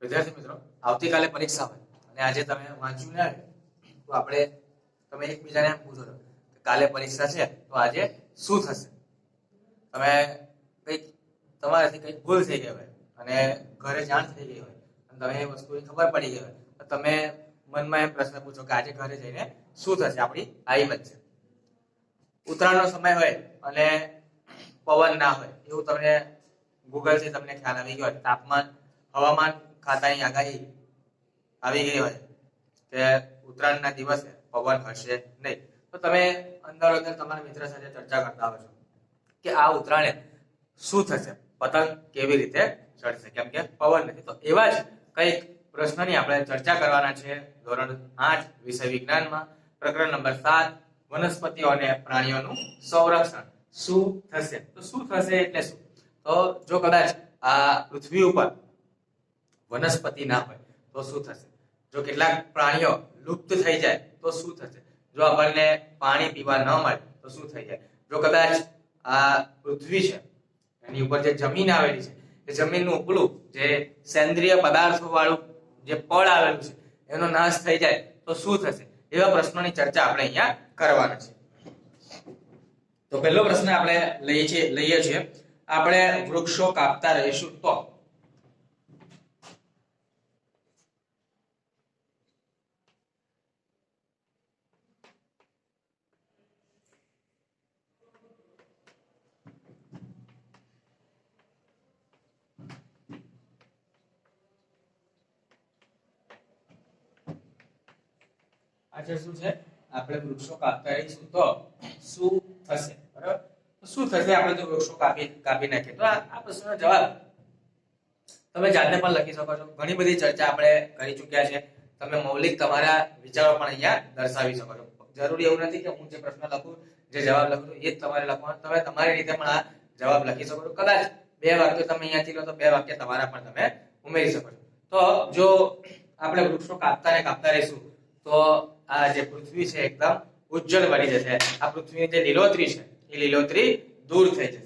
વિદ્યાર્થી મિત્રો, આવતીકાલે પરીક્ષા હોય અને આજે તમે વાંચ્યું ના તો આપણે તમે એકબીજાને એમ પૂછો છો કે કાલે પરીક્ષા છે તો આજે શું થશે. તમે કંઈક તમારાથી કંઈક ભૂલ થઈ ગઈ હોય અને ઘરે જાણ થઈ ગઈ હોય અને તમે એ વસ્તુની ખબર પડી ગઈ હોય તો તમે મનમાં એમ પ્રશ્ન પૂછો કે આજે ઘરે જઈને શું થશે. આપણી આવી વચ્ચે ઉત્તરાયણનો સમય હોય અને પવન ના હોય એવું તમને ગૂગલથી તમને ખ્યાલ આવી ગયો હોય, તાપમાન હવામાન ખાતાની આગાહી આવી ગઈ હોય કે ઉત્તરાયણના દિવસે પવન હશે નહીં, તો તમે અંદર તમારા મિત્ર સાથે ચર્ચા કરતા હોય છો કે આ ઉત્તરાયણે શું થશે, પતંગ કેવી રીતે ચડશે કેમ કે પવન નથી. તો એવા જ કંઈક પ્રશ્નની આપણે ચર્ચા કરવાના છે ધોરણ 8 વિષય વિજ્ઞાનમાં પ્રકરણ નંબર 7 વનસ્પતિઓ અને પ્રાણીઓનું સંરક્ષણ. શું થશે? તો શું થશે એટલે શું? તો જો કદાચ આ પૃથ્વી ઉપર વનસ્પતિ ના હોય તો શું થશે? જો કેટલાક પ્રાણીઓ લુપ્ત થઈ જાય તો શું થશે? જો આપણને પાણી પીવા ન મળે તો શું થઈ જાય? જો કદાચ આ પૃથ્વી છે એની ઉપર જે જમીન આવેલી છે એ જમીનનું ઉપલું જે સેન્દ્રિય પદાર્થો વાળું જે પડ આવેલું છે એનો નાશ થઈ જાય તો શું થશે? એવા પ્રશ્નોની ચર્ચા આપણે અહીંયા કરવાના છે. તો પહેલો પ્રશ્ન આપણે લઈએ છીએ આપણે વૃક્ષો કાપતા રહીશું તો આજે શું છે? આપણે વૃક્ષો કાપતા રહીશું તો શું થશે? બરાબર, તો શું થશે આપણે જો વૃક્ષો કાપી નાખીએ? તો આ પ્રશ્નનો જવાબ તમે જાતે પણ લખી શકો છો. ઘણી બધી ચર્ચા આપણે કરી ચૂક્યા છે. તમે મૌલિક તમારા વિચારો પણ અહીંયા દર્શાવી શકો છો. જરૂરી એવું નથી કે હું જે પ્રશ્ન લખું, જે જવાબ લખું છું એ જ તમારે લખવાનો. તમે તમારી રીતે પણ આ જવાબ લખી શકો છો. કદાચ 2 વાક્ય તમે અહીંયાથી લો તો 2 વાક્ય તમારા પણ તમે ઉમેરી શકો છો. તો જો આપણે વૃક્ષો કાપતા રહીશું તો આ જે પૃથ્વી છે એકદમ ઉજ્જવળ બની જશે. આ પૃથ્વીની જે લીલોતરી છે એ લીલોતરી દૂર થઈ જશે.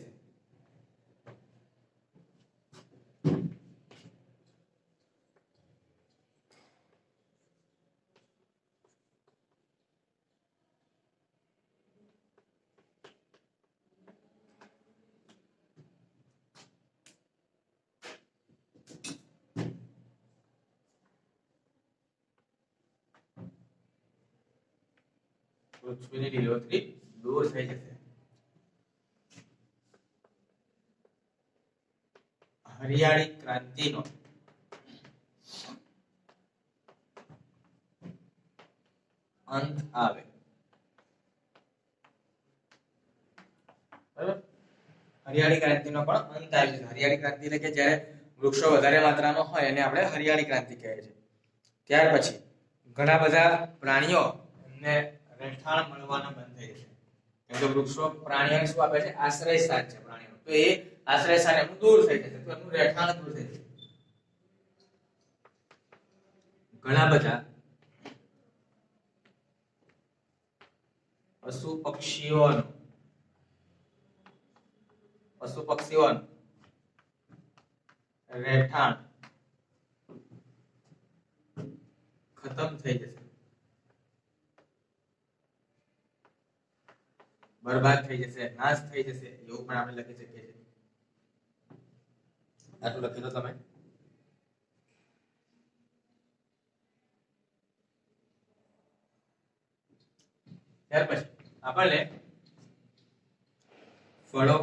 પૃથ્વીની લીલોતરી દૂર થઈ જશે. હરિયાળી ક્રાંતિનો અંત આવે. બરાબર, હરિયાળી ક્રાંતિનો પણ અંત આવી જશે. હરિયાળી ક્રાંતિ એટલે કે જ્યારે વૃક્ષો વધારે માત્રામાં હોય એને આપણે હરિયાળી ક્રાંતિ કહે છે. ત્યાર પછી ઘણા બધા પ્રાણીઓ એમને રહેઠાણ મળવાના બંધ થઈ જશે. કેમ કે વૃક્ષો પ્રાણીઓને શું આપે છે? આશ્રય સ્થાન છે પ્રાણીઓ. તો એ આશ્રય સ્થાન એમનું દૂર થઈ જશે, તો એમનું રહેઠાણ દૂર થઈ જશે. ઘણા બધા પશુ પક્ષીઓનું રહેઠાણ ખતમ થઈ જશે, બરબાદ થઈ જશે, નાશ થઈ જશે, એવું પણ આપણે લખી શકીએ છીએ. આટલું લખી દો તમે. ત્યાર પછી આપણને ફળો,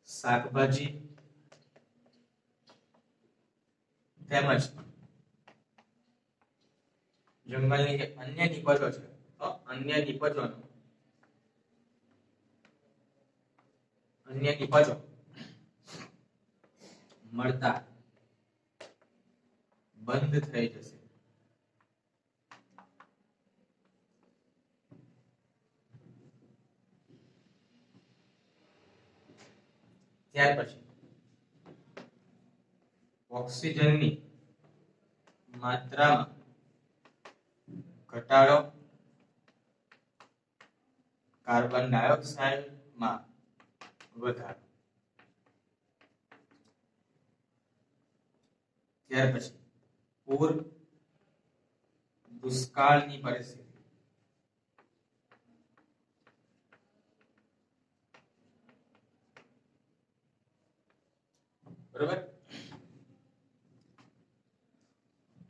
શાકભાજી તેમજ જંગલની જે અન્ય નિપજો છે તો અન્ય નિપજો મળતા બંધ થઈ જશે. ત્યાર પછી ઓક્સિજનની માત્રામાં ઘટાડો, કાર્બન ડાયોક્સાઇડમાં વધારો. ત્યાર પછી પૂર, દુષ્કાળની પરિસ્થિતિ, બરોબર.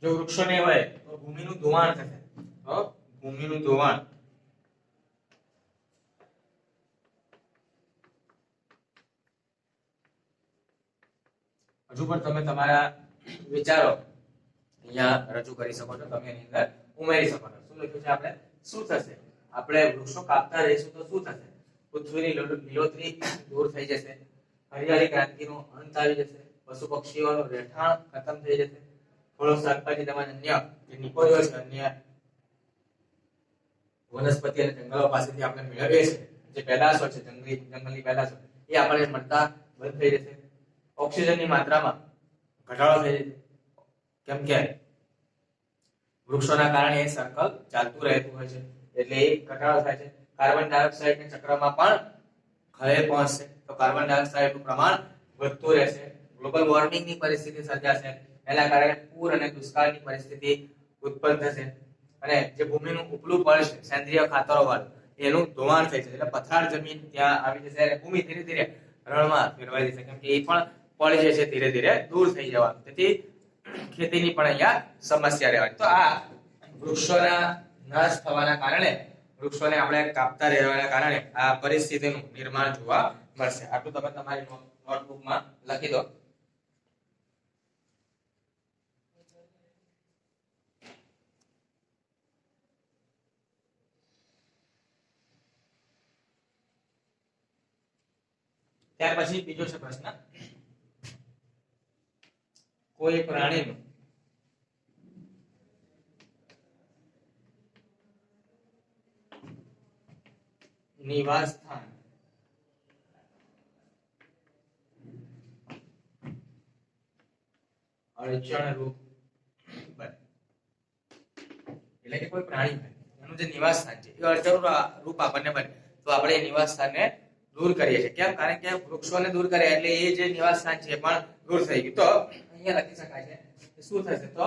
જો વૃક્ષો નહીં હોય તો ભૂમિનું ધોવાણ થશે, તો ભૂમિનું ધોવાણ, હજુ પણ તમે તમારા વિચારો અહીંયા રજૂ કરી શકો છો, તમે એની અંદર ઉમેરી શકો છો. શું લખ્યું છે આપણે? શું થશે? આપણે વૃક્ષો કાપતા રહીશું તો શું થશે? પૃથ્વીની લીલોતરી દૂર થઈ જશે, હરિયાળી ક્રાંતિનો અંત આવી જશે, પશુ પક્ષીઓનું રહેઠાણ ખતમ થઈ જશે, ફળો શાકભાજી તેમજ અન્ય જે નિકોયો છે, અન્ય વનસ્પતિ અને જંગલો પાસેથી આપણે મેળવીએ છીએ જે પેદાશો છે, જંગલની પેદાશો, એ આપણે મળતા બંધ થઈ જશે. ઓક્સિજનની માત્રામાં ઘટાડો થઈ જશે, કેમ કે વૃક્ષોના કારણે એ સર્કલ ચાલતું રહેતું હોય છે, એટલે એ ઘટાડો થાય છે. કાર્બન ડાયોક્સાઇડના ચક્રમાં પણ ખલેલ પહોંચશે, તો કાર્બન ડાયોક્સાઇડનું પ્રમાણ વધતું રહેશે, ગ્લોબલ વોર્મિંગની પરિસ્થિતિ સર્જાશે, એના કારણે પૂર અને દુષ્કાળની પરિસ્થિતિ ઉત્પન્ન થશે, અને જે ભૂમિનું ઉપલું પડ છે સેન્દ્રિય ખાતરો વાળું, એનું ધોવાણ થઈ જશે, એટલે પથાર જમીન ત્યાં આવી જશે અને ભૂમિ ધીરે ધીરે રણમાં ફેરવાઈ જશે, કેમ કે એ પણ પડ જે છે ધીરે ધીરે દૂર થઈ જવાનું, તેથી ખેતીની પણ અહીંયા સમસ્યા રહેવાની. તો આ વૃક્ષોના નાશ થવાના કારણે, વૃક્ષોને આપણે કાપતા રહેવાના કારણે આ પરિસ્થિતિનું નિર્માણ જોવા મળશે. આટલું તમે તમારી નોટબુકમાં લખી દો. ત્યાર પછી બીજો છે પ્રશ્ન, કોઈ પ્રાણીનું નિવાસ સ્થાન અડચણરૂપ બને, એટલે કે કોઈ પ્રાણી એનું જે નિવાસ સ્થાન છે એ અડચણરૂપ આપણને બને, તો આપણે એ નિવાસ સ્થાનને દૂર કરીએ છીએ. કેમ? કારણ કે વૃક્ષોને દૂર કર્યા એટલે એ જે નિવાસ સ્થાન છે એ પણ દૂર થઈ ગયું. તો અહીંયા લખી શકાય છે કે શું થશે? તો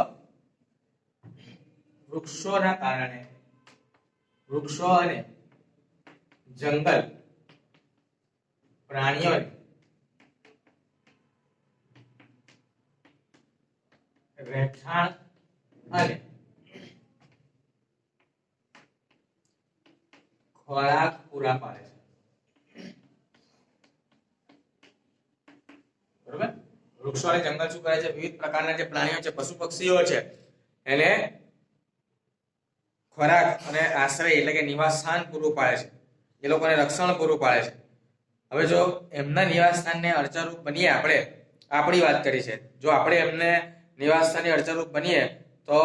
વૃક્ષોના કારણે વૃક્ષો અને જંગલ પ્રાણીઓને રહેઠાણ અને ખોરાક પૂરા પાડે છે, બરોબર. વૃક્ષો અને જંગલ શું કરે છે? વિવિધ પ્રકારના જે પ્રાણીઓ છે, પશુ પક્ષીઓ છે, એને ખોરાક અને આશ્રય એટલે કે નિવાસ સ્થાન પૂરું પાડે છે, એ લોકોને રક્ષણ પૂરું પાડે છે. હવે જો એમના નિવાસ સ્થાનને અડચણરૂપ બનીએ, આપણે આપણી વાત કરી છે, જો આપણે એમને નિવાસ સ્થાને અડચણરૂપ બનીએ તો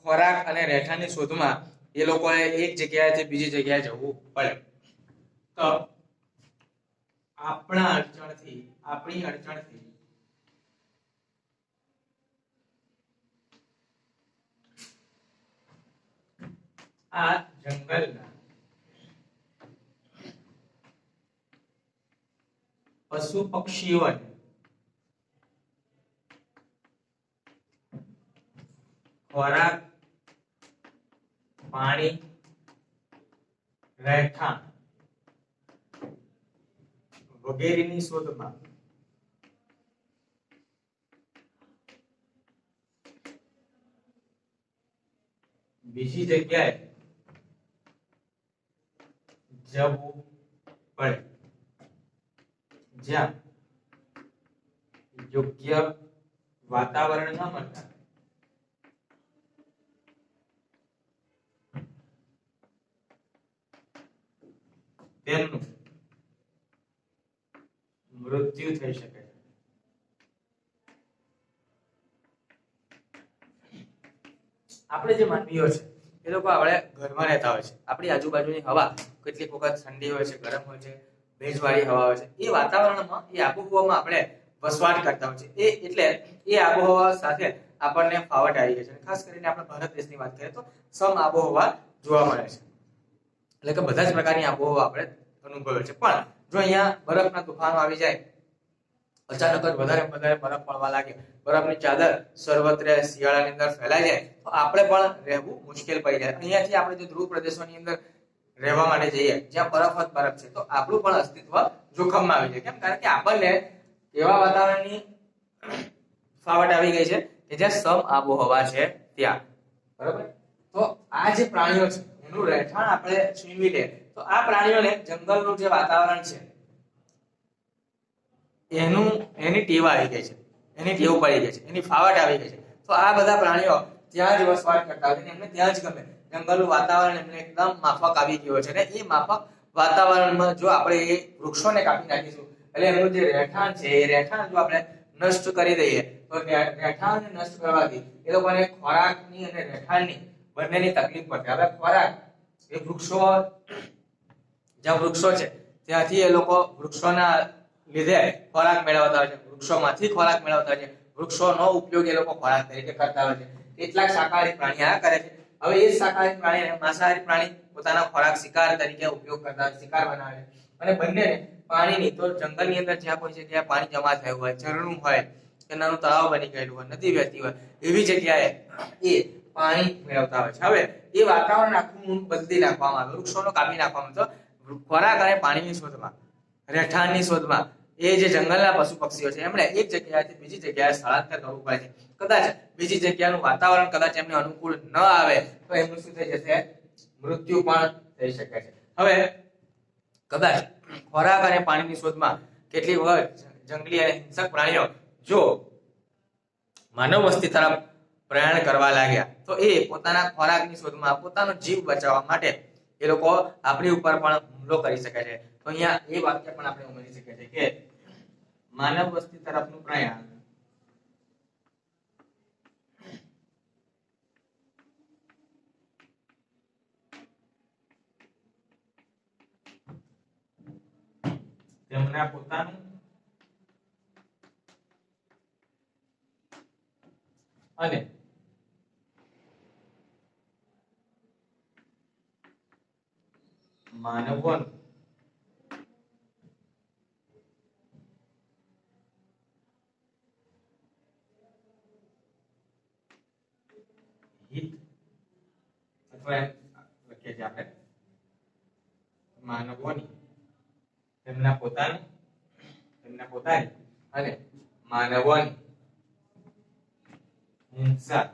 ખોરાક અને રહેઠાણની શોધમાં એ લોકોએ એક જગ્યાએથી બીજી જગ્યાએ જવું પડે. તો આપણી અડચણથી આ જંગલના પશુ પક્ષીઓને ખોરાક, પાણી, રહેઠાણ વગેરેની શોધમાં બીજી જગ્યાએ જવું પડે, જ્યાં યોગ્ય વાતાવરણ ન મળતા તેમનું મૃત્યુ થઈ શકે છે. આપણે જે માનવીઓ છે એ લોકો આપણે ઘરમાં રહેતા હોય છે, આપણી આજુબાજુની હવા કેટલીક વખત ઠંડી હોય છે, ગરમ હોય છે, ભેજવાળી હવા હોય છે, એ વાતાવરણમાં, એ આબોહવામાં આપણે વસવાટ કરતા હોય છે. એટલે એ આબોહવા સાથે આપણને ફાવટ આવી ગઈ છે. ખાસ કરીને આપણે ભારત દેશની વાત કરીએ તો સમ આબોહવા જોવા મળે છે, એટલે કે બધા જ પ્રકારની આબોહવા આપણે અનુભવે છે. પણ જો અહીંયા બરફના તોફાનો આવી જાય અચાનક જ વધારે વધારે બરફ પડવા લાગે, બરફની ચાદર સર્વત્ર શિયાળાની અંદર ફેલાઈ જાય તો આપણે પણ રહેવું મુશ્કેલ પડી જાય. અહીંયાથી આપણે જે ધ્રુવ પ્રદેશોની અંદર રહેવા માટે જઈએ જ્યાં બરફ જ બરફ છે તો આપણું પણ અસ્તિત્વ જોખમમાં આવી જાય. કેમ? કારણ કે આપણને એવા વાતાવરણની ફાવટ આવી ગઈ છે કે જ્યાં સમ આબોહવા છે ત્યાં. બરાબર? તો આ જે પ્રાણીઓ છે એનું રહેઠાણ આપણે છીનવી લે તો આ પ્રાણીઓને જંગલનું જે વાતાવરણ છે એની ટેવ આવી ગઈ છે, એની ટેવ પડી ગઈ છે, એની ફાવટ આવી ગઈ છે. તો આ બધા પ્રાણીઓ ત્યાં જ વસવાટ કરતા હોય છે, એમને ત્યાં જ ગમે. જંગલનું વાતાવરણ એમને એકદમ માફક આવી ગયું છે ને એ માફક વાતાવરણમાં જો આપણે એ વૃક્ષોને કાપી નાખીશું એટલે એનું જે રહેઠાણ છે એ રહેઠાણ જો આપણે નષ્ટ કરી દઈએ તો રહેઠાણને નષ્ટ કરવાથી એ લોકોને ખોરાકની અને રહેઠાણની બંનેની તકલીફ પડશે. હવે ખોરાક એ વૃક્ષો, જ્યાં વૃક્ષો છે ત્યાંથી એ લોકો વૃક્ષોના લીધે ખોરાક મેળવતા હોય છે, વૃક્ષોમાંથી ખોરાક મેળવતા હોય છે, વૃક્ષોનો ઉપયોગ એ લોકો ખોરાક તરીકે કરતા હોય છે. કેટલાક શાકાહારી પ્રાણી આ કરે છે. હવે એ શાકાહારી પ્રાણી અને માંસાહારી પ્રાણી પોતાના ખોરાક શિકાર તરીકે ઉપયોગ કરતા હોય, શિકાર બનાવે છે. અને બંનેને પાણીની, તો જંગલની અંદર જ્યાં કોઈ જગ્યાએ પાણી જમા થયું હોય, ઝરણું હોય કે નાનું તળાવ બની ગયેલું હોય, નદી વહેતી હોય એવી જગ્યાએ એ પાણી મેળવતા હોય છે. હવે એ વાતાવરણ આખું બદલી નાખવામાં આવે, વૃક્ષોનો કાપી નાખવામાં આવે તો ખોરાક અને પાણીની શોધમાં, રહેઠાણની શોધમાં એ જે જંગલના પશુ પક્ષીઓ છે એમણે એક જગ્યાએથી બીજી જગ્યાએ સ્થળાંતર કરવું પડે છે. કદાચ બીજી જગ્યાનું વાતાવરણ કદાચ એમને અનુકૂળ ન આવે તો એમનું શું થઈ જશે? મૃત્યુ પણ થઈ શકે છે. હવે કદાચ ખોરાક અને પાણીની શોધમાં કેટલી વખત જંગલી અને હિંસક પ્રાણીઓ જો માનવ વસ્તી તરફ પ્રયાણ કરવા લાગ્યા તો એ પોતાના ખોરાકની શોધમાં પોતાનો જીવ બચાવવા માટે એ લોકો આપણી ઉપર પણ હુમલો કરી શકે છે. તો અહીંયા એ વાક્ય પણ આપણે ઉમેરી શકીએ છીએ કે માનવ વસ્તી તરફનું પ્રયાણ તેમના પોતાનું અને માનવોનું હિત, અથવા લખીએ છીએ આપણે માનવોની તેમના પોતાની અને માનવોની હિંસા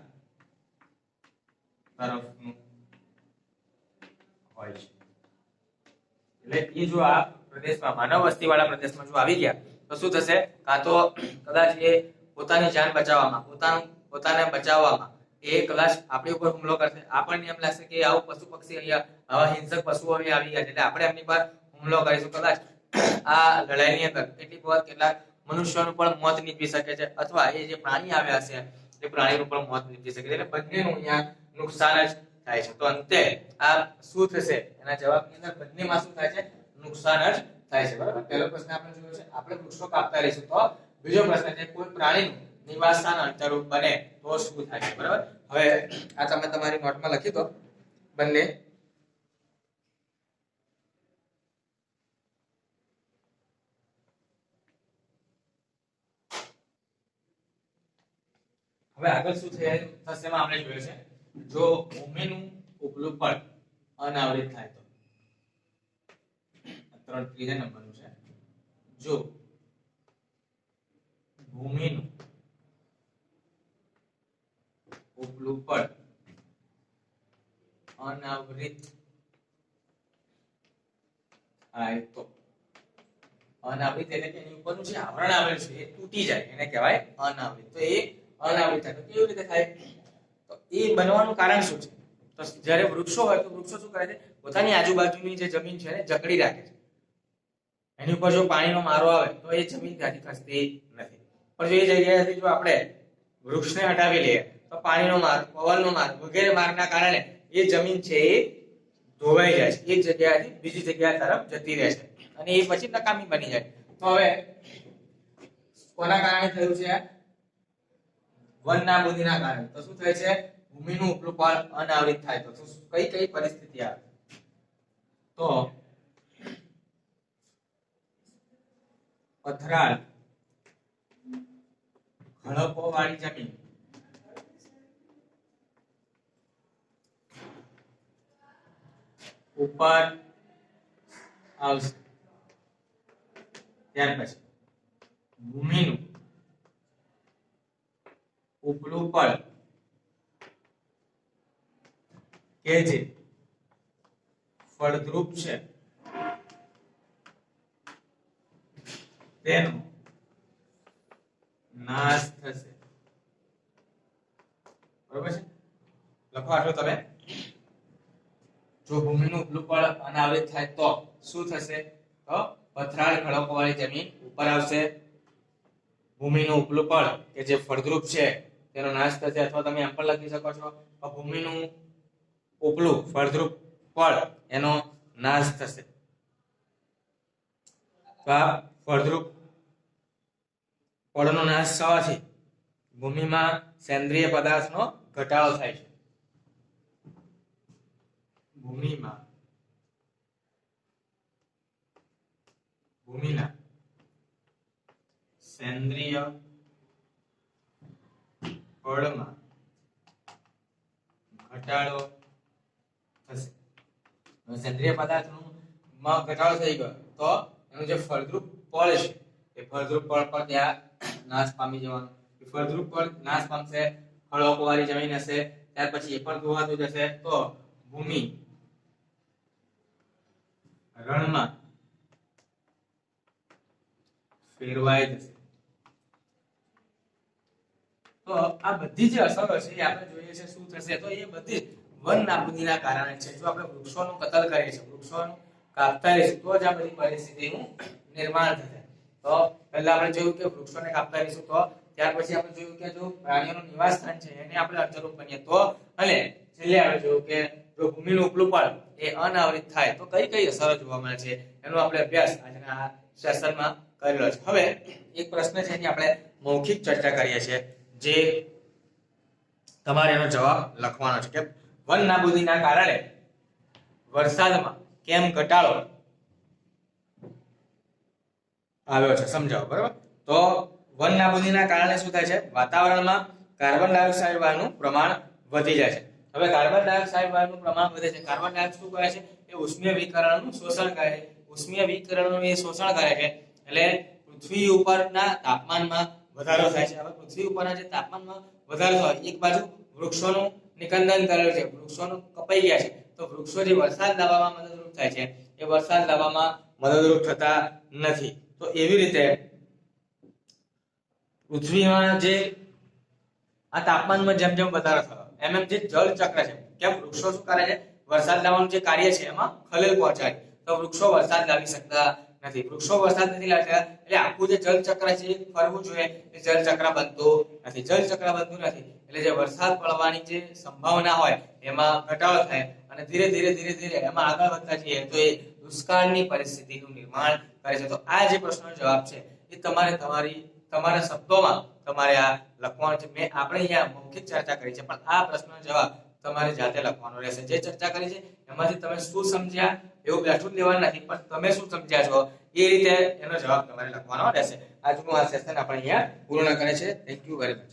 તરફનું હોય છે. એટલે એ જો આ પ્રદેશમાં, માનવ વસ્તી વાળા પ્રદેશમાં જો આવી ગયા તો શું થશે? કાં તો કદાચ એ પોતાની જાન બચાવવામાં, પોતાને બચાવવામાં એ કદાચ આપણી ઉપર હુમલો કરશે. આપણને એમ લાગશે કે આવું પશુ પક્ષી અહીંયા, આવા હિંસક પશુઓ અહીંયા આવી ગયા છે એટલે આપણે એમની પર હુમલો કરીશું. કદાચ આ લડાઈની અંદર કેટલીક વખત કેટલાક મનુષ્યોનું પણ મોત નીપજી શકે છે, અથવા એ જે પ્રાણી આવ્યા છે એ પ્રાણીનું પણ મોત નીપજી શકે છે. એટલે બંનેનું અહીંયા નુકસાન જ થાય છે. તો અંતે આ શું થશે? એના જવાબની અંદર બંનેમાં શું થાય છે? નુકસાન જ થાય છે. બરાબર? પહેલો પ્રશ્ન આપણે જોયો છે આપણે વૃક્ષો કાપતા રહીશું. તો બીજો પ્રશ્ન છે કોઈ પ્રાણીનું નિવાસસ્થાન અંતરરૂપ બને તો શું થાય છે? બરાબર? હવે આ તમે તમારી નોટમાં લખી દો બંને. હવે આગળ શું થશે એમાં આપણે જોયું છે જો ભૂમિનું ઉપલું પડ અનાવૃત થાય તો, ત્રીજા નંબરનું છે જો ભૂમિનું ઉપલું પડ અનાવૃત થાય તો, અનાવૃત એટલે કે એની ઉપરનું જે આવરણ આવેલું છે એ તૂટી જાય એને કહેવાય અનાવૃત. તો એ અનાવૃત થાય તો કેવી રીતે થાય? તો એ બનવાનું કારણ શું છે? તો જ્યારે વૃક્ષો હોય તો વૃક્ષો શું કરે છે? પોતાની આજુબાજુની જે જમીન છે એને જકડી રાખે છે. એની ઉપર જો પાણીનો મારો આવે તો એ જમીન ત્યાંથી ખસતી નથી. પણ જો એ જગ્યાએથી જો આપણે વૃક્ષને હટાવી લઈએ તો પાણીનો માર, પવનનો માર વગેરે મારના કારણે એ જમીન છે એ ધોવાઈ જાય છે, એક જગ્યાએથી બીજી જગ્યા તરફ જતી રહે છે અને એ પછી નકામી બની જાય. તો હવે કોના કારણે થયું છે? વન નાબૂદીના કારણે. તો શું થાય છે? ભૂમિનું ઉપલું પડ અનાવૃત થાય તો કઈ પરિસ્થિતિ આવે? તો પથરાળ ખડકો વાળી જમીન ઉપર આવશે. ત્યાર પછી ભૂમિનું ઉપલું પડ કે જે ફળદ્રુપ છે તેનો નાશ થશે. બરોબર છે? લખો આટલું તમે. જો ભૂમિનું ઉપલું પડ અનાવૃત થાય તો શું થશે? તો પથરાળ ખડકો વાળી જમીન ઉપર આવશે. ભૂમિનું ઉપલું પડ કે જે ફળદ્રુપ છે તેનો નાશ થશે. અથવા તમે એમ પણ લખી શકો છો કે ભૂમિનું ઉપલું ફળદ્રુપ પડ એનો નાશ થશે. તો આ ફળદ્રુપ પડનો નાશ થવાથી ભૂમિમાં સેન્દ્રિય પદાર્થનો ઘટાડો થાય છે. ભૂમિના સેન્દ્રિય પડમાં ઘટાડો થશે. સેન્દ્રિય પદાર્થનો ઘટાડો થઈ ગયો તો એનું જે ફળદ્રુપ પડ છે એ ફળદ્રુપ પડ પર ત્યાં નાશ પામી જવાનું. ફળદ્રુપ પડ નાશ પામશે, ખડકો વાળી જમીન હશે, ત્યાર પછી એ પણ ધોવાતું જશે તો ભૂમિ રણમાં ફેરવાઈ જશે. તો આ બધી જે અસરો છે એ આપણે જોઈએ છે શું થશે? તો એ બધી વન નાબૂદીના કારણે છે. જો આપણે વૃક્ષોનું કતલ કરીએ છીએ, વૃક્ષોનું કાપતા રહીશું તો જ આ બધી પરિસ્થિતિનું નિર્માણ થશે. તો પહેલા આપણે જોયું કે વૃક્ષોને કાપતા રહીશું તો, ત્યાર પછી આપણે જોયું કે જો પ્રાણીઓનું નિવાસ સ્થાન છે એને આપણે અર્ધરૂપ બનીએ તો, અને છેલ્લે આપણે જોયું કે જો ભૂમિનું ઉપલું પડ એ અનાવૃત થાય તો કઈ કઈ અસરો જોવા મળે છે એનો આપણે અભ્યાસ આજના સેશનમાં કરેલો છે. હવે એક પ્રશ્ન છે એની આપણે મૌખિક ચર્ચા કરીએ છીએ, જે તમારે એનો જવાબ લખવાનો છે કે વન નાબૂદીના કારણે વરસાદમાં કેમ ઘટાડો આવ્યો છે, સમજાવો. બરાબર? તો વન નાબૂદીના કારણે શું થાય છે? વાતાવરણમાં કાર્બન ડાયોક્સાઇડ વાયુનું પ્રમાણ વધી જાય છે. હવે કાર્બન ડાયોક્સાઇડ વાયુનું પ્રમાણ વધે છે. કાર્બન ડાયોક્સાઇડ શું કરે છે? એ ઉષ્મીય વિકિરણનું શોષણ કરે છે. ઉષ્મીય વિકિરણનું એ શોષણ કરે છે એટલે પૃથ્વી ઉપરના તાપમાનમાં વધારો થાય છે. હવે પૃથ્વી ઉપરના જે તાપમાનમાં વધારો થાય, એક બાજુ વૃક્ષોનું નિકંદન કરેલું છે, વૃક્ષોનું કપાઈ ગયા છે, તો વૃક્ષો જે વરસાદ લાવવામાં મદદરૂપ થાય છે એ વરસાદ લાવવામાં મદદરૂપ થતા નથી. તો એવી રીતે પૃથ્વીમાં જે આ તાપમાનમાં જેમ જેમ વધારો થયો એમ એમ જે જળ ચક્ર છે, કેમ વૃક્ષો શું કરે છે? વરસાદ લાવવાનું જે કાર્ય છે એમાં ખલેલ પહોંચાડે. તો વૃક્ષો વરસાદ લાવી શકતા નથી. વૃક્ષો વરસાદ નથી લાવી શકતા એટલે આખું જે જળ ચક્ર છે એ ફરવું જોઈએ, એ જળ ચક્ર બનતું નથી. જળ ચક્ર બનતું નથી એટલે જે વરસાદ પડવાની જે સંભાવના હોય એમાં ઘટાડો થાય અને ધીરે ધીરે એમાં આગળ વધતા જઈએ તો એ દુષ્કાળની પરિસ્થિતિનું નિર્માણ કરે છે. તો આ જે પ્રશ્નનો જવાબ છે એ તમારા શબ્દોમાં તમારે આ લખવાનું છે. મેં આપણે અહીંયા મૌખિક ચર્ચા કરી છે, પણ આ પ્રશ્નનો જવાબ તમારે જાતે લખવાનો રહેશે. જે ચર્ચા કરી છે એમાંથી તમે શું સમજ્યા એવું બેઠું લેવાનું નથી, પણ તમે શું સમજ્યા છો એ રીતે એનો જવાબ તમારે લખવાનો રહેશે. આજનું આ સેશન આપણે અહીંયા પૂર્ણ કરે છે. Thank you very much.